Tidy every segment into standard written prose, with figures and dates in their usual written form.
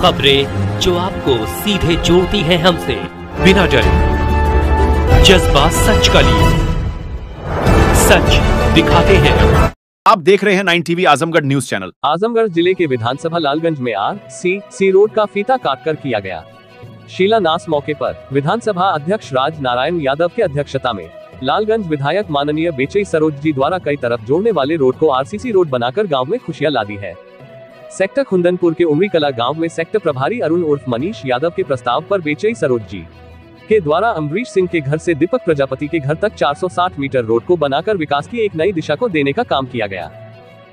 खबरें जो आपको सीधे जोड़ती हैं हमसे, बिना डरे, जज्बा सच का लिए, सच दिखाते हैं। आप देख रहे हैं 9 TV Azamgarh news channel. Azamgarh जिले के विधानसभा लालगंज में RCC रोड का फीता काटकर किया गया शिलान्यास। मौके पर विधानसभा अध्यक्ष राज नारायण यादव की अध्यक्षता में लालगंज विधायक माननीय बेचई सरोज जी द्वारा कई तरफ जोड़ने वाले रोड को RCC रोड बनाकर गांव में खुशियां ला दी है। सेक्टर खुंदनपुर के उमरी कला गांव में सेक्टर प्रभारी अरुण उर्फ मनीष यादव के प्रस्ताव पर बेचई सरोज जी के द्वारा अम्बरीश सिंह के घर से दीपक प्रजापति के घर तक 460 मीटर रोड को बनाकर विकास की एक नई दिशा को देने का काम किया गया।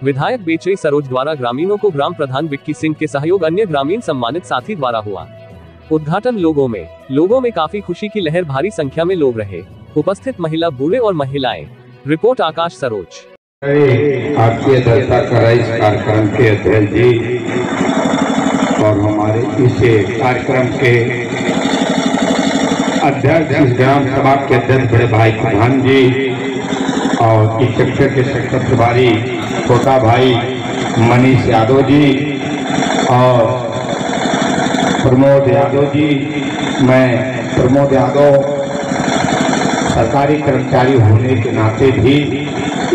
विधायक बेचई सरोज द्वारा ग्रामीणों को ग्राम प्रधान विक्की सिंह के सहयोग अन्य ग्रामीण सम्मानित साथी द्वारा हुआ। उद्घाटन लोगों में काफी खुशी की लहर, भारी संख्या में लोग रहे उपस्थित, महिला, बूढ़े और महिलाएं। रिपोर्ट आकाश सरोज। आपकी अध्यक्षता कर रहे इस कार्यक्रम के अध्यक्ष जी और हमारे इस कार्यक्रम के अध्यक्ष ग्राम सभा के अध्यक्ष बड़े भाई प्रधान जी और इस सेक्टर के सेक्टर प्रभारी छोटा भाई मनीष यादव जी और प्रमोद यादव जी। मैं प्रमोद यादव सरकारी कर्मचारी होने के नाते भी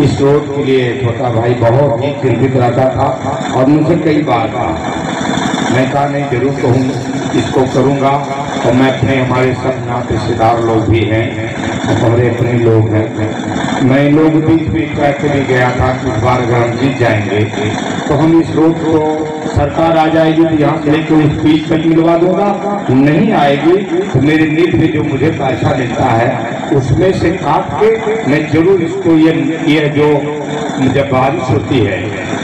इस रोड के लिए छोटा भाई बहुत ही चिंतित रहता था और मुझे कई बार कहा, मैं कहा नहीं जरूर कहूँ इसको करूँगा। और मैं अपने हमारे सब नात रिश्तेदार लोग भी हैं, हमारे अपने लोग हैं, मैं लोग बीच में कहते भी गया था कि इस बार अगर हम जीत जाएंगे तो हम इस रोड को सरकार आ जाएगी तो यहाँ से लेकर उस बीच तक मिलवा दूंगा, नहीं आएगी तो मेरे नींद में जो मुझे पैसा मिलता है उसमें से काट के मैं जरूर इसको ये जो जब बारिश होती है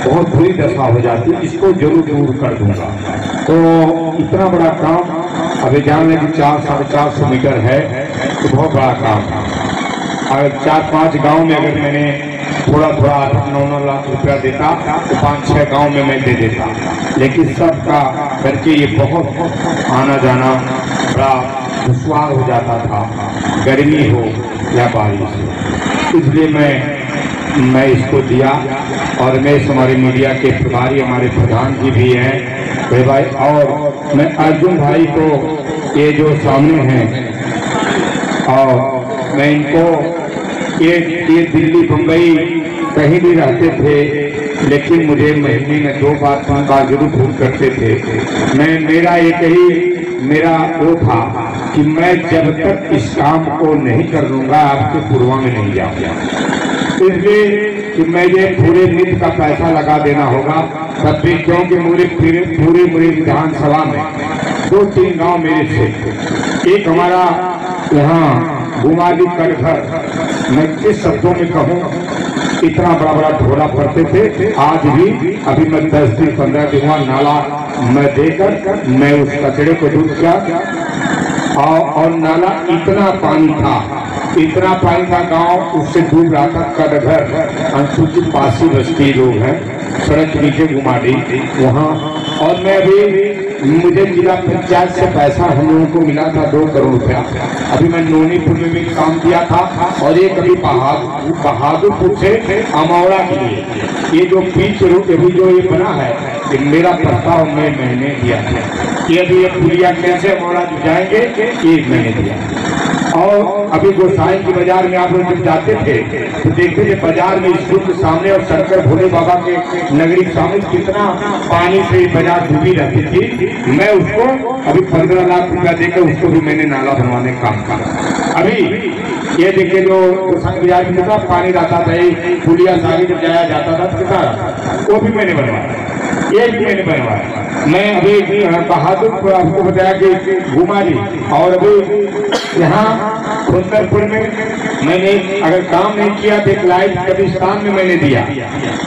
बहुत बुरी दशा हो जाती है, इसको जरूर दूर कर दूंगा। तो इतना बड़ा काम अभी जान लें कि 400-450 मीटर है तो बहुत बड़ा काम था। अगर 4-5 गांव में अगर मैंने थोड़ा 8-9 लाख रुपया देता तो 5-6 गांव में मैं दे देता, लेकिन सबका करके ये बहुत आना जाना बड़ा दुश्वार हो जाता था, गर्मी हो या बारिश हो। इसलिए मैं इसको दिया और मैं हमारे मीडिया के प्रभारी हमारे प्रधान जी भी हैं भाई, और मैं अर्जुन भाई को ये जो सामने हैं और मैं इनको ये दिल्ली बम्बई कहीं भी रहते थे लेकिन मुझे महीने में 2 बार 3 बार जरूर फोन करते थे। मेरा वो था कि मैं जब तक इस काम को नहीं कर लूँगा आपके पूर्वा में नहीं जाऊँगा, इसलिए कि मैं ये पूरे नीति का पैसा लगा देना होगा तब भी, क्योंकि पूरे विधानसभा में 2-3 गांव मेरे थे। एक हमारा यहाँ गुमादी कटघर, मैं किस शब्दों में कहूँ, इतना बड़ा ढोला पड़ते थे। आज भी अभी मैं 10 दिन 15 दिन हुआ नाला मैं देकर मैं उस कचरे को दूर किया और नाला इतना पानी था गांव उससे दूर रहा था। कटघर अनुसूचित पासी बस्ती लोग हैं, सड़क नीचे गुमाडी वहाँ। और मैं अभी मुझे जिला पंचायत से पैसा हम लोगों को मिला था 2 करोड़ रुपया। अभी मैं नोनीपुर में भी काम दिया था और एक अभी बहादुरपुर से अमौड़ा के लिए ये जो बीच रोड अभी जो ये बना है ये मेरा प्रस्ताव मैंने दिया था कि अभी ये पुलिया कैसे अमौड़ा जाएंगे ये मैंने दिया। और अभी गोसाई के बाजार में आप लोग जब जाते थे तो देखते थे बाजार में स्कूल के सामने और शंकर भोले बाबा के नगरी के सामने कितना पानी से बाजार डूबी रहती थी। मैं उसको अभी 15 लाख रुपया देकर उसको भी मैंने नाला बनवाने का काम किया। अभी ये देखिए जो गोसाई बाजार में कितना पानी रहता था, पुलिया सारी जब जाया जाता था कितना, वो भी मैंने बनवाया, ये भी मैंने बनवाया। मैं अभी बहादुरपुर आपको बताया कि घुमा दी, और अभी यहाँ खुंदरपुर में मैंने अगर काम नहीं किया तो एक लाइट कब्रिस्तान में मैंने दिया।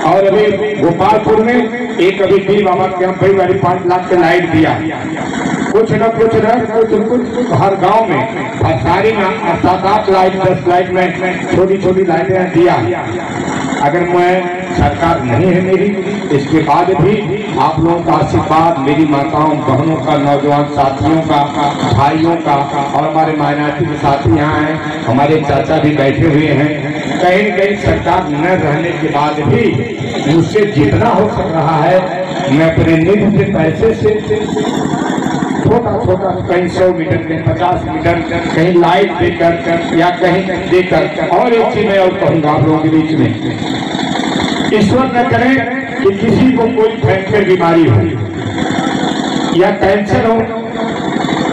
और अभी गोपालपुर में एक अभी दी बाबा कैंप भाई वाली 5 लाख का लाइट दिया। कुछ हर गांव में सारी 7-8 लाइट 10 लाइट में छोटी लाइटें दिया। अगर मैं सरकार नहीं है मेरी, इसके बाद भी आप लोगों का आशीर्वाद, मेरी माताओं बहनों का, नौजवान साथियों का, भाइयों का और हमारे माइनॉरिटी के साथी यहाँ हैं, हमारे चाचा भी बैठे हुए हैं। कहीं न कहीं सरकार न रहने के बाद भी मुझसे जितना हो सक रहा है मैं अपने निधि से पैसे से छोटा छोटा कहीं 100 मीटर कहीं 50 मीटर कहीं लाइट देकर या कहीं देकर। और एक चीज मैं और कहूँगा आप लोगों के बीच में, ईश्वर न करे कि किसी को कोई फ्रैक्चर बीमारी हो या कैंसर हो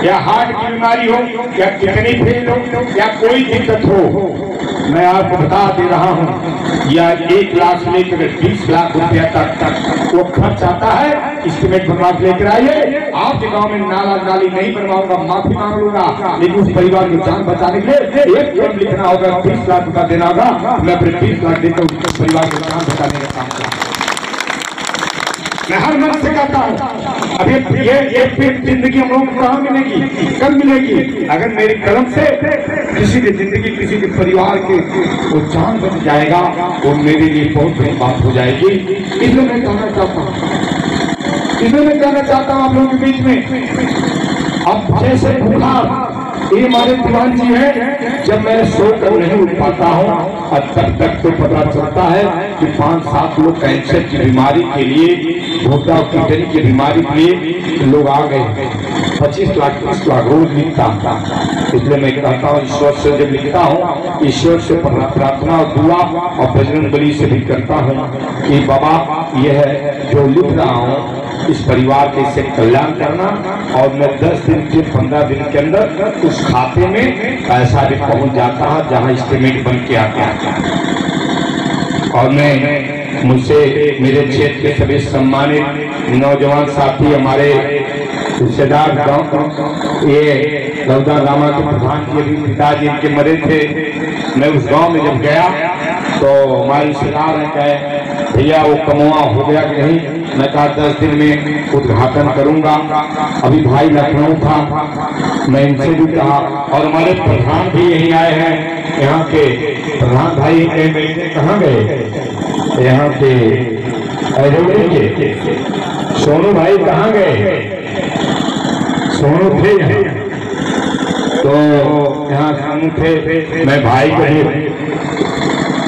या हार्ट की बीमारी हो या किडनी फेल हो या कोई दिक्कत हो, मैं आपको बता दे रहा हूँ, या 1 लाख से लेकर 20 लाख रुपया तक वो खर्च आता है। एस्टिमेट बनवा के लेकर आइए। आपके गांव में नाला नाली नहीं बनवाऊंगा, माफी मांग लूंगा, लेकिन उस परिवार की जान बचाने के लिए एक फॉर्म लिखना होगा, 20 लाख रुपया देना होगा। मैं अपने 20 लाख देकर उस परिवार की जान बचाने का काम करूंगा। मैं हर मन से कहता हूँ, अभी ये फिर जिंदगी हम लोगों को कहाँ मिलेगी, कब मिलेगी? अगर मेरी कलम से किसी की जिंदगी, किसी के परिवार के वो जान बच जाएगा, वो मेरे लिए बहुत बड़ी बात हो जाएगी। इसलिए मैं कहना चाहता हूँ, इसलिए मैं कहना चाहता हूँ आप लोगों के बीच में, अब जैसे बुखार ये हमारे दीवान जी है, जब मैं सोकर नहीं उठ पाता हूँ और तब तक तो पता चलता है कि 5-7 लोग कैंसर की बीमारी के लिए, भूटा और किडनी की बीमारी के लिए लोग आ गए। 25 लाख 30 लाख रोज लिखता। इसलिए मैं कहता हूँ, ईश्वर से जब लिखता हूँ, ईश्वर से प्रार्थना और दुआ और बजरंग बली से भी करता हूँ कि बाबा यह जो लिख रहा हूँ इस परिवार के इससे कल्याण करना, और मैं 10 दिन के 15 दिन के अंदर उस खाते में पैसा भी पहुंच जाता है जहां एस्टिमेट बन के आता है। और मैं मुझसे मेरे क्षेत्र के सभी सम्मानित नौजवान साथी, हमारे रिश्तेदार गाँव, ये लौदा रामा के प्रधान जी अभी पिताजी इनके मरे थे। मैं उस गांव में जब गया तो हमारे रिश्तेदार ने कहे भैया वो कमुआ हो गया कि नहीं? मैं कहा 10 दिन में उद्घाटन करूंगा। अभी भाई लखनऊ था, मैं इनसे भी कहा, और हमारे प्रधान भी यहीं आए हैं। यहाँ के प्रधान भाई कहाँ गए? यहाँ के अजमेर के सोनू भाई कहाँ गए? सोनू थे तो यहाँ सोनू थे। मैं भाई को भी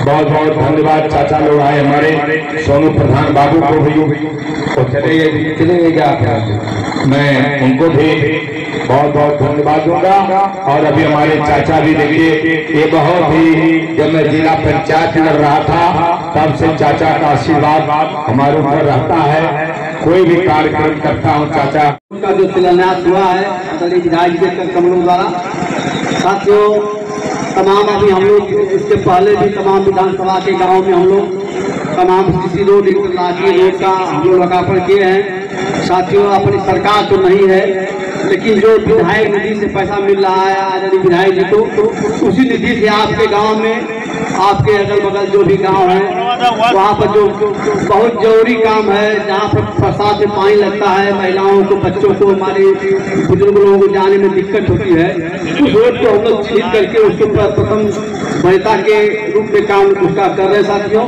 बहुत बहुत धन्यवाद। चाचा लोग आए हमारे, सोनू प्रधान बाबू को भी, तो चले गए, मैं उनको भी बहुत बहुत धन्यवाद दूंगा। और अभी हमारे चाचा भी देखिए, ये बहुत ही, जब मैं जिला पंचायत कर रहा था तब से चाचा का आशीर्वाद हमारे ऊपर रहता है। कोई भी कार्यक्रम करता हूँ चाचा का जो शिलान्यास हुआ है विधायक के कमलों द्वारा, साथियों तमाम अभी हम लोग इससे पहले भी तमाम विधानसभा के गांव में हम लोग तमाम सीसी रोड, इंटरलॉकिंग रोड का हम लोग लोकार्पण किए हैं। साथियों अपनी सरकार तो नहीं है, लेकिन जो विधायक निधि से पैसा मिल रहा है आदरणीय विधायक जी को, तो उसी निधि से आपके गांव में, आपके अगल बगल जो भी गांव है वहाँ पर जो बहुत जरूरी काम है, जहाँ पर बरसात में पानी लगता है, महिलाओं को, बच्चों को, हमारे बुजुर्ग लोगों को जाने में दिक्कत होती है, उस रोड को हम लोग चिन्हित करके उसके ऊपर प्रथम वरीयता के रूप में काम उसका कर रहे हैं साथियों।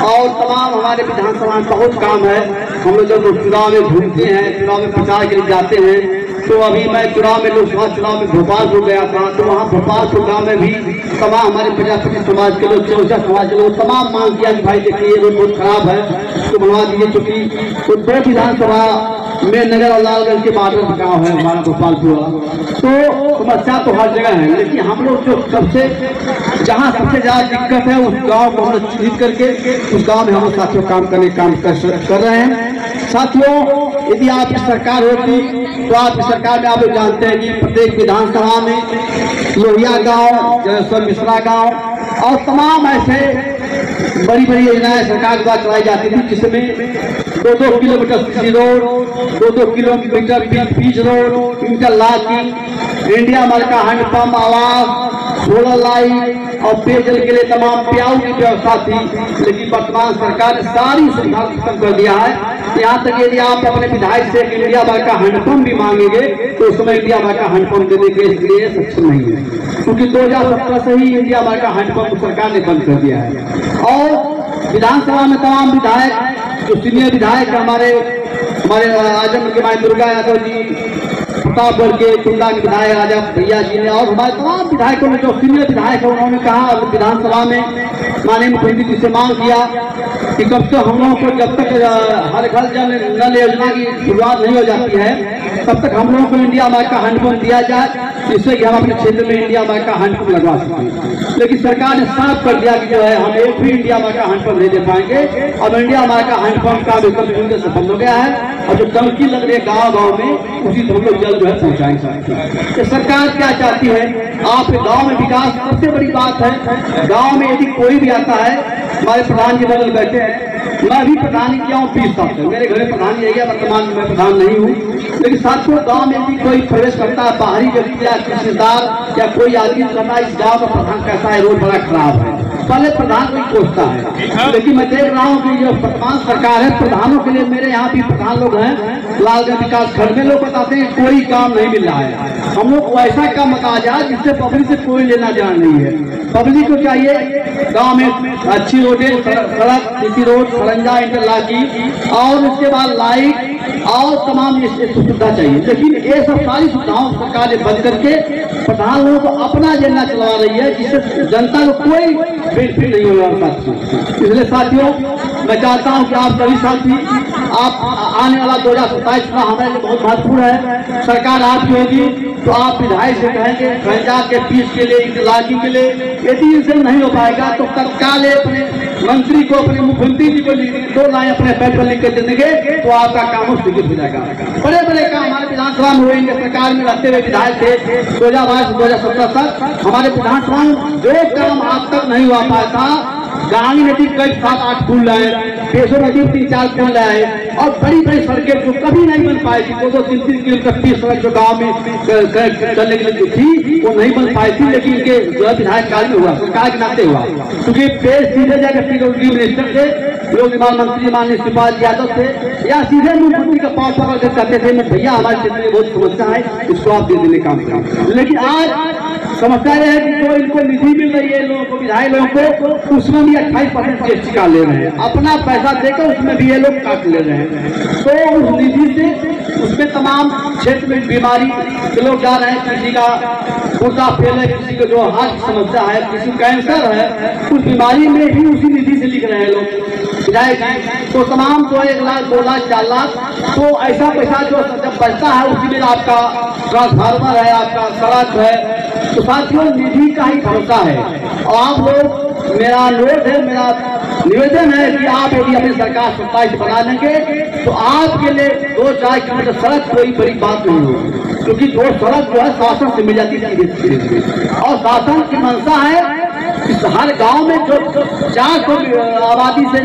और तमाम हमारे विधानसभा में बहुत काम है। हम लोग जब चुनाव में घूमते हैं, चुनाव में प्रचार के लिए जाते हैं, तो अभी मैं चुनाव में, लोकसभा चुनाव में भोपालपुर गया था, तो वहाँ भोपालपुर गाँव में भी तमाम हमारे प्रजापति समाज के लोग, चौसा समाज के लोग तमाम मांग किया कि भाई देखिए ये रोड बहुत खराब है, इसको बनवा दीजिए। चूंकि तो 2 विधानसभा में नगर और लालगंज के बॉर्डर का गाँव है हमारा भोपालपुर, तो समस्या तो हर जगह है, लेकिन हम लोग जो सबसे, जहाँ सबसे ज्यादा दिक्कत है उस गाँव को हम लोग चिन्हित करके उस गाँव में हम लोग साथियों काम कर रहे हैं। साथियों यदि आपकी सरकार होती तो आपकी सरकार में आप लोग जानते हैं कि प्रत्येक विधानसभा में लोहिया गांव, जयस्वर मिश्रा गांव और तमाम ऐसे बड़ी बड़ी योजनाएं सरकार द्वारा चलाई जाती थी, जिसमें 2-2 kilometre CC road, 2-2 kilometre pitch road, interlocking, India मार्का हैंडपंप, आवास, सोलर लाइट और पेयजल के लिए तमाम प्याऊ की व्यवस्था थी। लेकिन वर्तमान सरकार ने सारी सुविधा खत्म कर दिया है। यहाँ तक यदि आप अपने विधायक से इंडिया भर का हैंडपंप भी मांगेंगे तो उस समय इंडिया भर का हैंडपंप देने के लिए सक्षम नहीं है, क्योंकि 2017 से ही इंडिया भर का हैंडपंप सरकार ने बंद कर दिया है। और विधानसभा में तमाम विधायक, जो सीनियर विधायक हमारे आजम के माई दुर्गा यादव जी, प्रतापगढ़ के टुंडा के विधायक राजा भैया जी ने और हमारे तमाम विधायकों ने, जो सीनियर विधायक है, उन्होंने कहा विधानसभा में माननीय मुख्यमंत्री जी से मांग किया कि कब तक हम लोगों को, जब तक हर घर जल नल योजना की शुरुआत नहीं हो जाती है, तब तक हम लोगों को इंडिया मार्क का हैंडपंप दिया जाए, जिससे कि हम अपने क्षेत्र में इंडिया मार्क का हैंडपंप लगवा सकें। लेकिन सरकार ने साफ कर दिया कि जो है हम एक भी इंडिया मार्क का हैंडपंप नहीं दे पाएंगे। अब इंडिया मार्क का हैंडपंप का विकल्प ढूंढने से बंद हो गया है, और जो टंकी लग रही है गाँव गाँव में, उसी हम लोग जल्द जो है पहुँचाएंगे। तो सरकार क्या चाहती है, आप गाँव में विकास, सबसे बड़ी बात है गाँव में यदि कोई भी आता है, हमारे प्रधान जी बदल बैठे हैं, मैं भी प्रधान किया हूँ 20 साल से, मेरे घर में प्रधान यही है, वर्तमान में मैं प्रधान नहीं हूँ, लेकिन साथियों गांव में भी कोई प्रवेश करता है, बाहरी व्यक्ति या रिश्तेदार या कोई आदमी कहता है इस गांव का प्रधान कैसा है, रोड बड़ा खराब है, पहले प्रधान को कोसता है। लेकिन मैं देख रहा हूँ कि जो वर्तमान सरकार है, प्रधानों के लिए मेरे यहाँ भी प्रधान लोग हैं, लालगंज विकास खंड में लोग बताते हैं कोई काम नहीं मिल रहा है। हम लोग को ऐसा काम बता जाए जिससे पब्लिक से कोई लेना देना नहीं है। पब्लिक को चाहिए गांव में अच्छी रोडें, सड़क, सीसी रोड, सरंजा, इंटरलॉकिंग, और उसके बाद लाइट और तमाम सुविधा चाहिए। लेकिन ये सब सारी सुविधाओं सरकार ने बंद करके प्रधान लोगों को अपना एजेंडा चलवा रही है, जिससे जनता को कोई बेनिफिट नहीं होगा। इसलिए साथियों मैं चाहता हूं कि आप सभी साथी, आप आने वाला 2027 चुनाव हमारे लिए बहुत महत्वपूर्ण है। सरकार आपकी होगी तो आप विधायक से कहेंगे पंजाब के फीस के लिए, इंटरलॉकिंग के लिए, यदि इनसे नहीं हो पाएगा तो तत्काल अपने मंत्री को, अपने मुख्यमंत्री जी को 2 लाइन अपने पैर पर लिख कर देंगे तो आपका काम स्वीकृत हो जाएगा। बड़े बड़े काम हमारे विधानसभा में होंगे। सरकार में रहते हुए विधायक थे 2012 से 2017 तक, हमारे विधानसभा में जो काम आज तक नहीं हुआ पाया था, गांधी नदी कई 7-8 पुल लाए, पेशो नदी 3-4 पुल लाए, और बड़ी बड़ी सड़कें जो कभी नहीं बन पाई थी, 2-3 किलोमीटर की सड़क जो गाँव में चलने के लिए थी वो नहीं बन पाई थी, लेकिन इनके जो है विधायक काल में हुआ, सरकार के नाते हुआ, क्योंकि पेश सीधे जाकर पीडब्ल्यूडी मिनिस्टर थे, लोक निर्माण मंत्री माननीय शिवपाल यादव थे, या सीधे मुख्यमंत्री का पांव पकड़ कर कहते थे मैं भैया हमारे क्षेत्र में बहुत समस्या है, इसको आप दे देने काम करें। लेकिन आज समस्या यह है कि जो इनको निधि मिल रही है लोगों को, विधायक लोगों को, उसमें भी 28% जीएसटी काट ले रहे हैं, अपना पैसा देकर उसमें भी ये लोग काट ले रहे हैं। तो उस निधि से उसमें तमाम क्षेत्र में बीमारी के लोग जा रहे हैं, किसी का गुर्दा फेल है, किसी को जो हार्ट की समस्या है, किसी को कैंसर है, उस बीमारी में भी उसी निधि से लिख रहे हैं लोग विधायक। तो तमाम जो 1 लाख, 2 लाख, 4 लाख, तो ऐसा पैसा जो जब बचता है उसी में आपका ट्रांसफार्मर है, आपका सड़क है। तो साथियों निधि का ही भरोसा है, और आप लोग, मेरा अनुरोध है, मेरा निवेदन है कि आप यदि अपनी सरकार 27 बना लेंगे तो आपके लिए 2-4 किलोमीटर सड़क कोई बड़ी बात नहीं होगी, क्योंकि जो सड़क जो है शासन से मिल जाती है, और शासन की मंशा है इस हर गांव में जो 400 आबादी से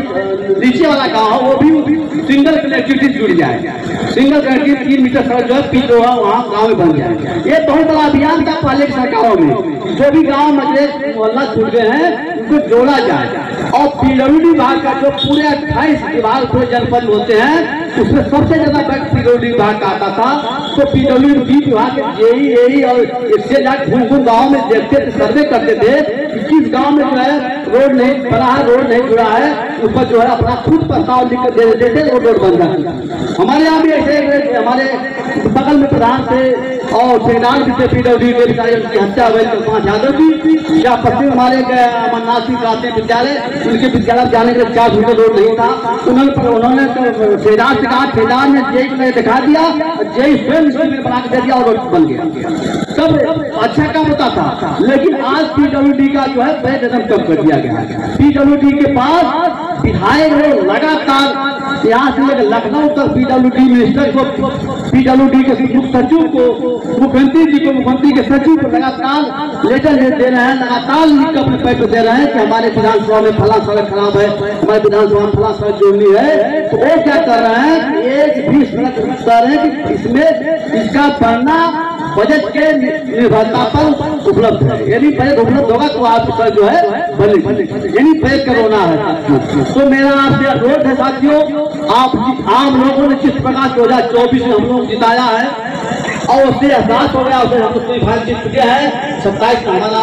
नीचे वाला गांव है वो भी सिंगल कनेक्टिविटी जुड़ जाए, सिंगल कनेक्टिविटी 3 मीटर सड़क जो है पी जो है वहाँ गाँव में बन जाए। ये बहुत बड़ा अभियान था पहले की सरकारों में, जो भी गाँव मजले मोहल्ला छूट गए हैं उनको जोड़ा जाए, और पीडब्ल्यूडी विभाग का जो पूरे 28 विभाग पूरे जनपद होते हैं उसमें सबसे ज्यादा बैठ पीडब्ल्यूडी विभाग का आता था। तो पीडब्ल्यूडी विभाग के जेई और इससे जाकर घूम गाँव में देखते थे, सर्वे करते थे कि किस गाँव में जो है रोड नहीं बना है, रोड नहीं जुड़ा है, ऊपर जो है अपना खुद प्रस्ताव लिख कर दे देते थे, वो रोड बन जाती। हमारे यहाँ भी ऐसे हमारे बगल में प्रधान थे और सेनान भी थे पीडब्ल्यूडी के विधायक, उनकी हत्या हुई तो 5 यादव भी, या पश्चिम हमारे अमरनाथ सिंह प्राथमिक विद्यालय, उनके विद्यालय जाने के लिए 4 मीटर रोड नहीं था, उन्होंने सेनान से कहा, सेनान ने जेई को दिखा दिया, जेई स्वयं बना के दे दिया और रोड बन गया। सब अच्छा काम होता था, लेकिन आज पीडब्ल्यूडी का जो है बेदम कम कर दिया गया। पीडब्ल्यूडी के पास विधायक लोग लगातार यहाँ से लेकर लखनऊ तक पीडब्ल्यूडी मिनिस्टर को, पीडब्ल्यूडी के मुख्य सचिव को, मुख्यमंत्री जी को, मुख्यमंत्री के सचिव को लगातार लेटर दे रहे हैं, लगातार लिख कर अपने पैसे दे रहे हैं कि हमारे विधानसभा में फला सड़क खराब है, हमारे विधानसभा में फला सड़क जोड़नी है। तो वो क्या कर रहे हैं, एक भी सड़क कर रहे हैं कि इसमें इसका बनना बजट के निर्भरता पर उपलब्ध है, यदि बजट उपलब्ध होगा तो आप जो है बने, यानी बजट करना है। तो मेरा आपसे अनुरोध है साथियों, आप आम लोगों ने जिस प्रकार 2024 में हम लोग जिताया है और उससे एहसास हो गया, उससे हम लोग जीत चुके हैं। 27 में हमारा